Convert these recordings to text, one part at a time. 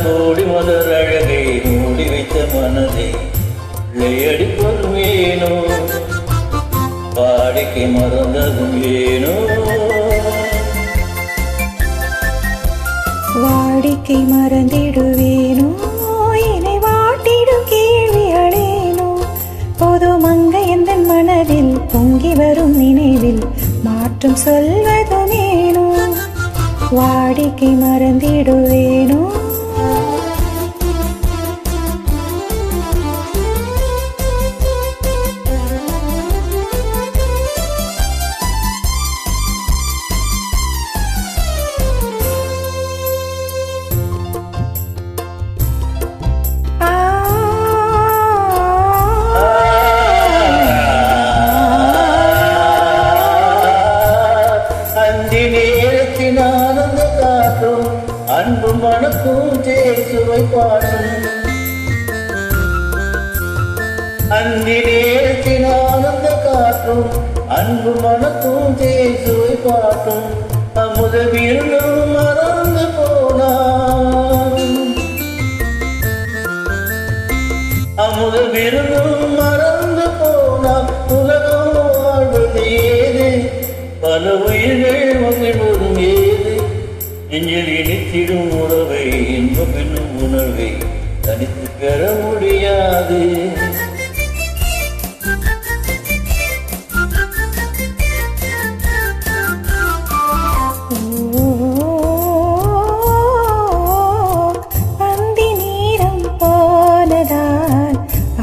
கோடி மலர் அழகை மூடி வைத்த மனதை பிள்ளையடிப்பது வேணோ வாடிக்கை மறந்ததும் வேணோ வாடிக்கை மறந்திடுவேனோ என்னை வாட்டிடும் கேள்விகளேனோ பொது மங்கை எந்த மனதில் பொங்கி வரும் நினைவில் மாற்றம் சொல்வதுமேனோ வாடிக்கை மறந்திடுவேனோ ஆனந்த காட்டும் அன்பு மனக்கும் தேசுவை பாடும் அந்தி நேரத்தின் ஆனந்த காட்டும் அன்பு மனக்கும் தேசுவை பாட்டும் அமுத விருந்தும் மறந்து போனான் அமுத விருந்தும் மறந்து போனான் உலகம் வாழ்வது ஏது பல உயிர்கள் மகிழ்வதும் ஏது நெஞ்சில் இனித்திடும் உறவை இன்பம் என்னும் உணர்வை தனித்து பெற முடியாது அந்தி நேரம் போனதால்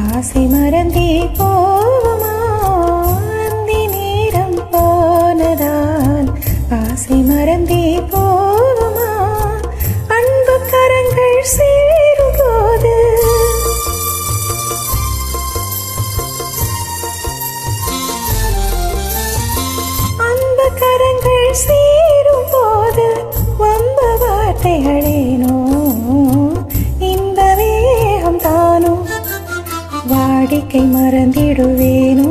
ஆசை மறந்தே போகுமா அந்தி நேரம் போனதால் ஆசை மறந்தே போகுமா அன்பு கரங்கள் சேரும் போது அன்பு கரங்கள் சேரும் போது வம்ப வார்த்தைகளேனோ இந்த வேகம் தானோ வாடிக்கை மறந்திடுவேனோ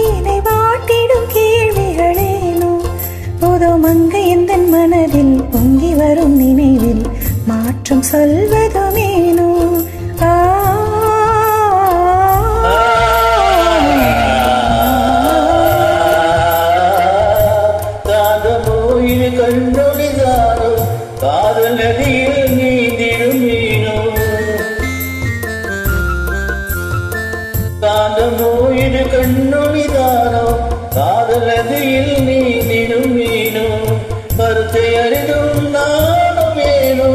என்னை வாட்டிடும் கேள்விகளேனோ புது மங்கை எந்த மனதில் பொங்கி வரும் நினைவில் மாற்றம் சொல்வதுமேனோ கண்டொழிதாரோ காதல் நதியில் நீந்திடும் மீனோ காந்தமோ இது கண்ணொழிதாரோ காதல் நதியில் நீந்திடும் மீனோ கருத்தை அறிதும் நானும் வேணோ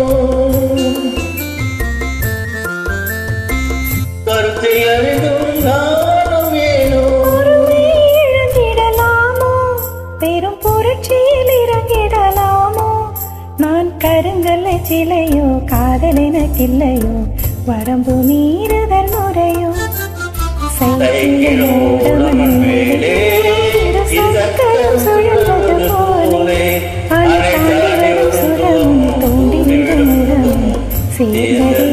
கருத்தை அறிதும் நானும் வேணோ இழந்திடலாமோ பெரும் புரட்சியில் இறங்கிடலாமோ நான் கருங்கல்லை சிலையோ காதல் எனக்கில்லையோ வரம்பு மீறுதல் முறையோ சுழல்வது போலே அனைத்து சுரமும் தோண்டி நின்ற முகம் சேர்ந்தது